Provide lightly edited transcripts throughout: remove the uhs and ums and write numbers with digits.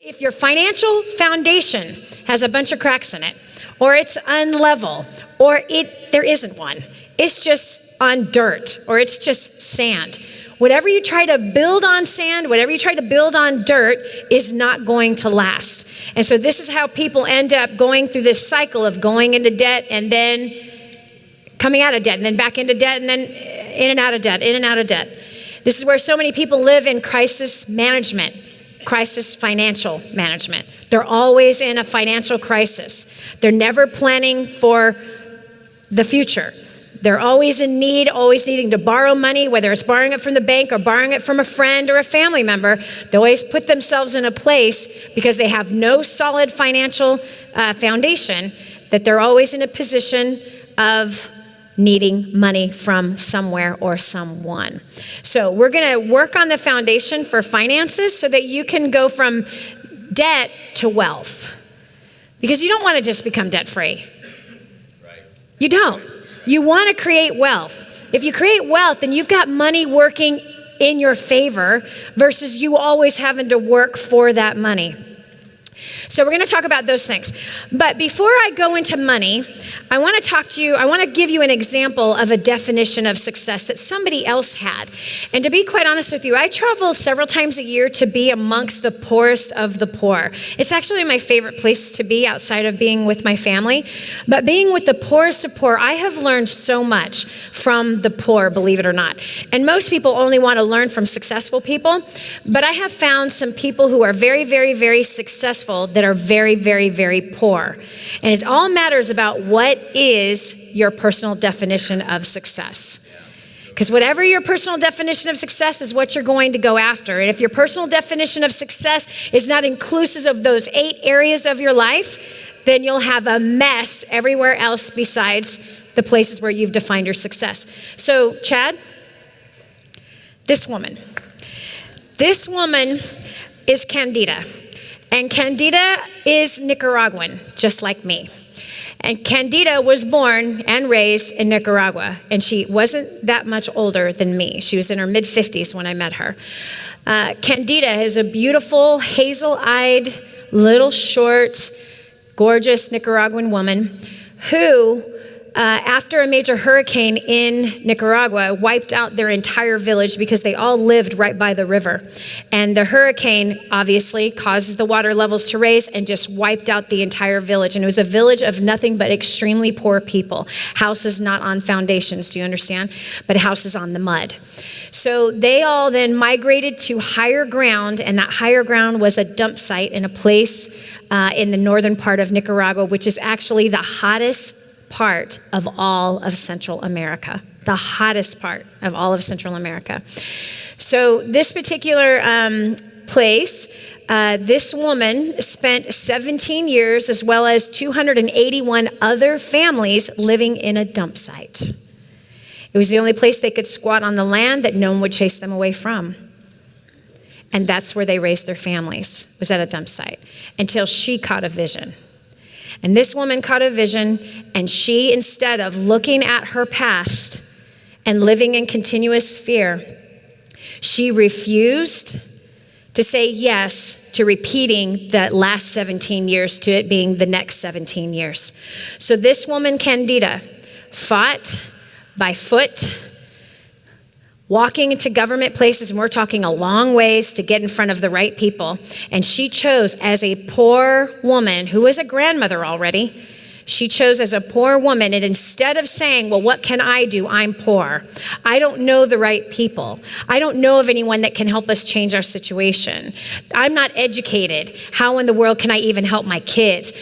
If your financial foundation has a bunch of cracks in it, or it's unlevel, or there isn't one, it's just on dirt, or it's just sand. Whatever you try to build on sand, whatever you try to build on dirt is not going to last. And so this is how people end up going through this cycle of going into debt and then coming out of debt and then back into debt and then in and out of debt, in and out of debt. This is where so many people live in crisis management, crisis financial management. They're always in a financial crisis. They're never planning for the future. They're always in need, always needing to borrow money, whether it's borrowing it from the bank or borrowing it from a friend or a family member. They always put themselves in a place because they have no solid financial foundation, that they're always in a position of needing money from somewhere or someone. So we're going to work on the foundation for finances so that you can go from debt to wealth. Because you don't want to just become debt-free. Right. You don't. You want to create wealth. If you create wealth, then you've got money working in your favor versus you always having to work for that money. So we're going to talk about those things. But before I go into money, I want to give you an example of a definition of success that somebody else had. And to be quite honest with you, I travel several times a year to be amongst the poorest of the poor. It's actually my favorite place to be outside of being with my family. But being with the poorest of poor, I have learned so much from the poor, believe it or not. And most people only want to learn from successful people. But I have found some people who are very, very, very successful that are very, very, very poor. And it all matters about what is your personal definition of success. Because whatever your personal definition of success is what you're going to go after. And if your personal definition of success is not inclusive of those 8 areas of your life, then you'll have a mess everywhere else besides the places where you've defined your success. So, Chad, this woman is Candida. And Candida is Nicaraguan, just like me. And Candida was born and raised in Nicaragua, and she wasn't that much older than me. She was in her mid-50s when I met her. Candida is a beautiful, hazel-eyed, little short, gorgeous Nicaraguan woman who, after a major hurricane in Nicaragua, wiped out their entire village because they all lived right by the river. And the hurricane obviously causes the water levels to raise and just wiped out the entire village. And it was a village of nothing but extremely poor people. Houses not on foundations, do you understand? But houses on the mud. So they all then migrated to higher ground, and that higher ground was a dump site in a place in the northern part of Nicaragua, which is actually the hottest part of all of Central America, the hottest part of all of Central America. So this particular place, this woman spent 17 years as well as 281 other families living in a dump site. It was the only place they could squat on the land that no one would chase them away from. And that's where they raised their families, was at a dump site, until she caught a vision. And this woman caught a vision, and she, instead of looking at her past and living in continuous fear, she refused to say yes to repeating the last 17 years to it being the next 17 years. So this woman, Candida, fought by foot, walking into government places, and we're talking a long ways to get in front of the right people. And she chose, as a poor woman who was a grandmother already, she chose as a poor woman, and instead of saying, well, what can I do? I'm poor. I don't know the right people. I don't know of anyone that can help us change our situation. I'm not educated. How in the world can I even help my kids?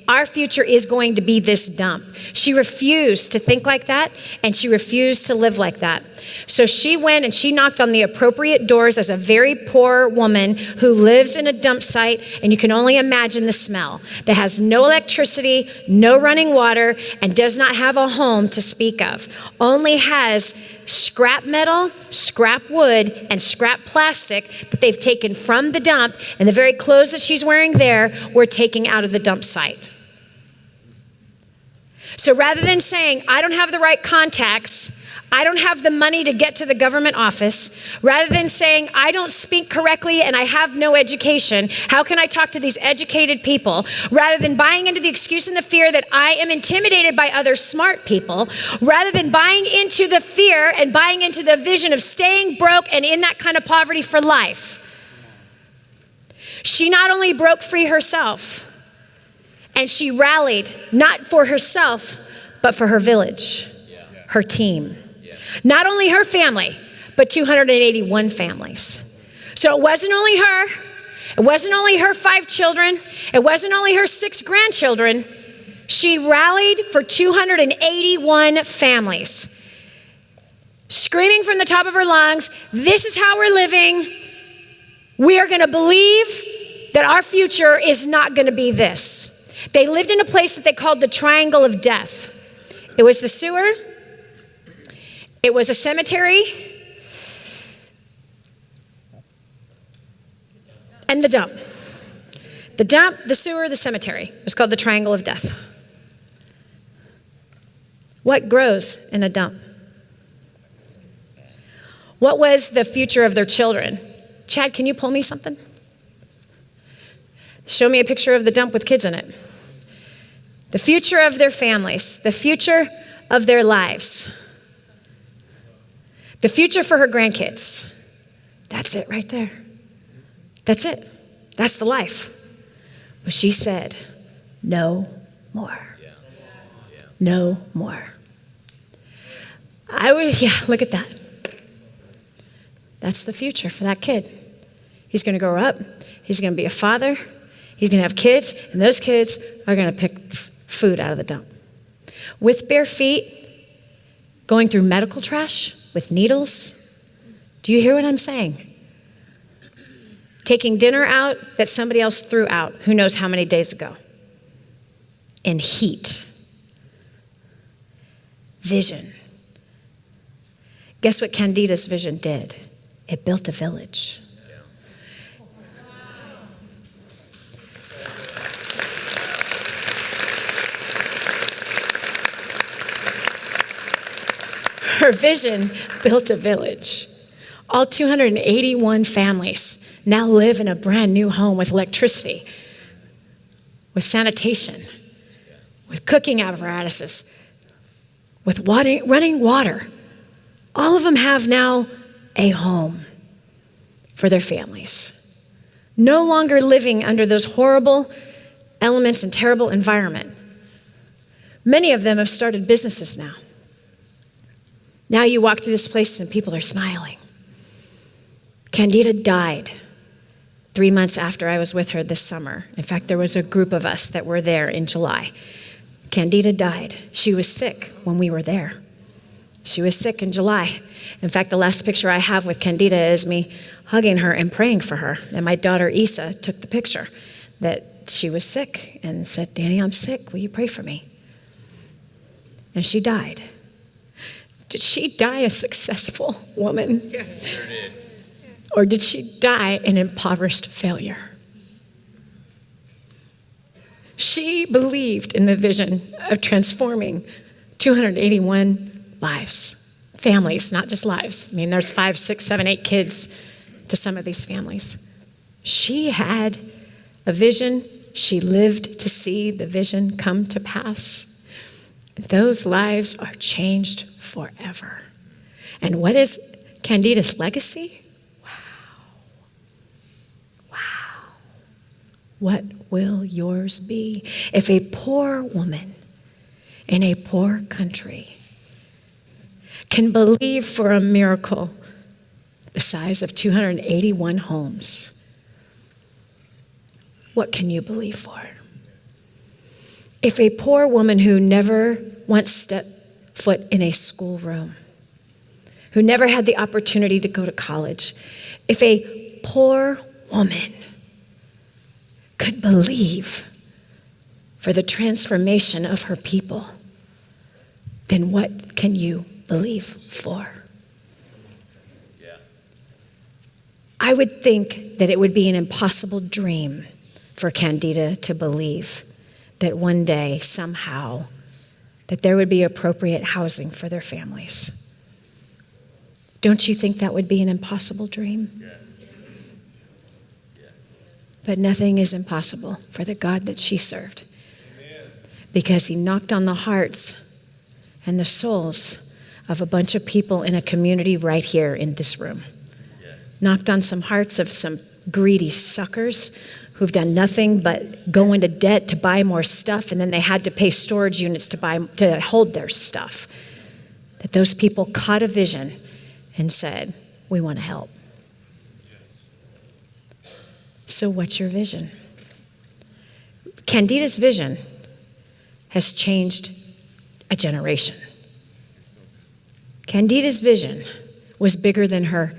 Our future is going to be this dump. She refused to think like that, and she refused to live like that. So she went and she knocked on the appropriate doors as a very poor woman who lives in a dump site, and you can only imagine the smell, that has no electricity, no running water, and does not have a home to speak of. Only has scrap metal, scrap wood, and scrap plastic that they've taken from the dump, and the very clothes that she's wearing there were taken out of the dump site. So rather than saying, I don't have the right contacts, I don't have the money to get to the government office, rather than saying, I don't speak correctly and I have no education, how can I talk to these educated people? Rather than buying into the excuse and the fear that I am intimidated by other smart people, rather than buying into the fear and buying into the vision of staying broke and in that kind of poverty for life, she not only broke free herself, and she rallied not for herself, but for her village, her team. Not only her family, but 281 families. So it wasn't only her. It wasn't only her 5 children. It wasn't only her 6 grandchildren. She rallied for 281 families, screaming from the top of her lungs, this is how we're living. We are going to believe that our future is not going to be this. They lived in a place that they called the Triangle of Death. It was the sewer, it was a cemetery, and the dump. The dump, the sewer, the cemetery. It was called the Triangle of Death. What grows in a dump? What was the future of their children? Chad, can you pull me something? Show me a picture of the dump with kids in it. The future of their families, the future of their lives, the future for her grandkids. That's it right there. That's it. That's the life. But she said, no more. No more. Look at that. That's the future for that kid. He's going to grow up. He's going to be a father. He's going to have kids, and those kids are going to pick food out of the dump. With bare feet, going through medical trash with needles. Do you hear what I'm saying? Taking dinner out that somebody else threw out, who knows how many days ago. In heat. Vision. Guess what Candida's vision did? It built a village. Her vision built a village. All 281 families now live in a brand new home with electricity, with sanitation, with cooking apparatuses, with running water. All of them have now a home for their families. No longer living under those horrible elements and terrible environment. Many of them have started businesses now. Now you walk through this place and people are smiling. Candida died 3 months after I was with her this summer. In fact, there was a group of us that were there in July. Candida died. She was sick when we were there. She was sick in July. In fact, the last picture I have with Candida is me hugging her and praying for her. And my daughter Isa took the picture that she was sick and said, Dani, I'm sick. Will you pray for me? And she died. Did she die a successful woman? Yeah, sure did. Or did she die an impoverished failure? She believed in the vision of transforming 281 lives, families, not just lives. I mean, there's 5, 6, 7, 8 kids to some of these families. She had a vision. She lived to see the vision come to pass. Those lives are changed forever. And what is Candida's legacy? Wow. What will yours be? If a poor woman in a poor country can believe for a miracle the size of 281 homes, what can you believe for? If a poor woman who never once stepped foot in a schoolroom, who never had the opportunity to go to college, if a poor woman could believe for the transformation of her people, then what can you believe for? Yeah. I would think that it would be an impossible dream for Candida to believe that one day, somehow, that there would be appropriate housing for their families. Don't you think that would be an impossible dream? Yeah. But nothing is impossible for the God that she served. Because he knocked on the hearts and the souls of a bunch of people in a community right here in this room. Yeah. Knocked on some hearts of some greedy suckers who've done nothing but go into debt to buy more stuff, and then they had to pay storage units to hold their stuff. That those people caught a vision and said, we want to help. Yes. So what's your vision? Candida's vision has changed a generation. Candida's vision was bigger than her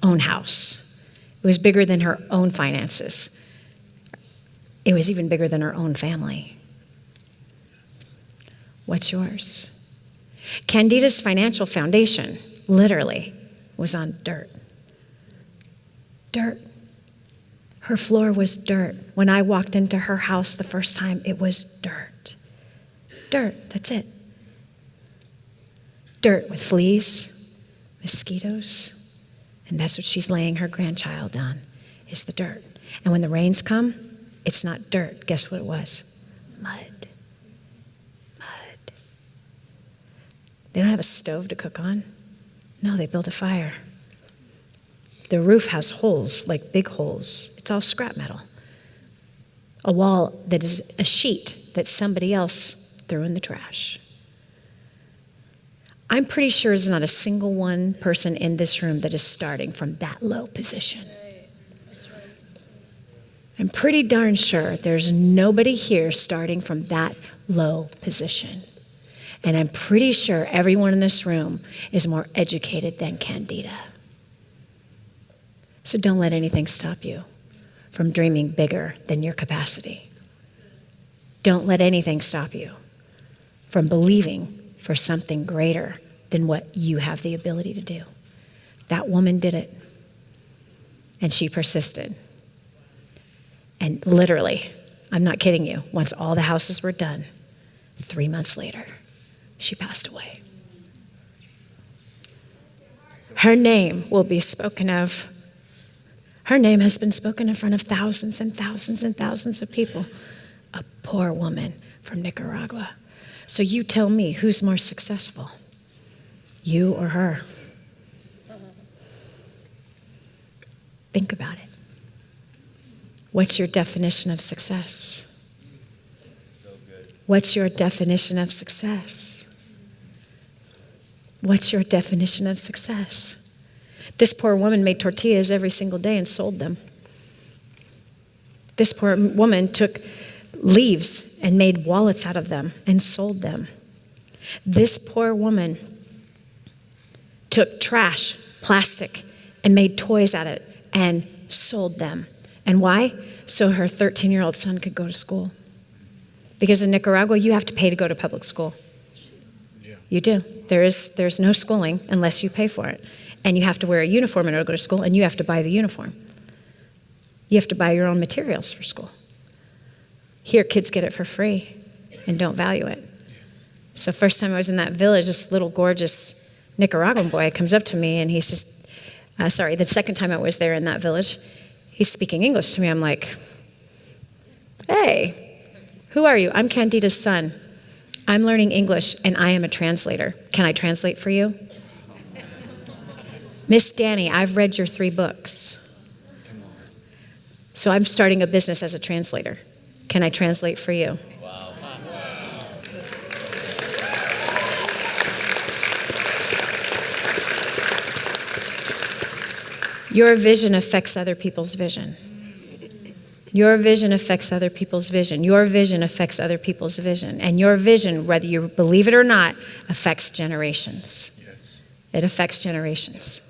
own house. It was bigger than her own finances. It was even bigger than her own family. What's yours? Candida's financial foundation, literally, was on dirt. Dirt. Her floor was dirt. When I walked into her house the first time, it was dirt. Dirt, that's it. Dirt with fleas, mosquitoes, and that's what she's laying her grandchild on, is the dirt. And when the rains come, it's not dirt. Guess what it was? Mud. Mud. They don't have a stove to cook on. No, they built a fire. The roof has holes, like big holes. It's all scrap metal. A wall that is a sheet that somebody else threw in the trash. I'm pretty sure there's not a single one person in this room that is starting from that low position. I'm pretty darn sure there's nobody here starting from that low position. And I'm pretty sure everyone in this room is more educated than Candida. So don't let anything stop you from dreaming bigger than your capacity. Don't let anything stop you from believing for something greater than what you have the ability to do. That woman did it, and she persisted. And literally, I'm not kidding you, once all the houses were done, 3 months later, she passed away. Her name will be spoken of. Her name has been spoken in front of thousands and thousands and thousands of people. A poor woman from Nicaragua. So you tell me, who's more successful? You or her? Think about it. What's your definition of success? What's your definition of success? What's your definition of success? This poor woman made tortillas every single day and sold them. This poor woman took leaves and made wallets out of them and sold them. This poor woman took trash, plastic, and made toys out of it and sold them. And why? So her 13-year-old son could go to school. Because in Nicaragua, you have to pay to go to public school. Yeah. You do. There's no schooling unless you pay for it. And you have to wear a uniform in order to go to school, and you have to buy the uniform. You have to buy your own materials for school. Here, kids get it for free and don't value it. Yes. So first time I was in that village, this little gorgeous Nicaraguan boy comes up to me, and he says, the second time I was there in that village, he's speaking English to me. I'm like, hey, who are you? I'm Candida's son. I'm learning English, and I am a translator. Can I translate for you? Miss Dani, I've read your 3 books. So I'm starting a business as a translator. Can I translate for you? Wow. Your vision affects other people's vision. Your vision affects other people's vision. Your vision affects other people's vision. And your vision, whether you believe it or not, affects generations. Yes. It affects generations.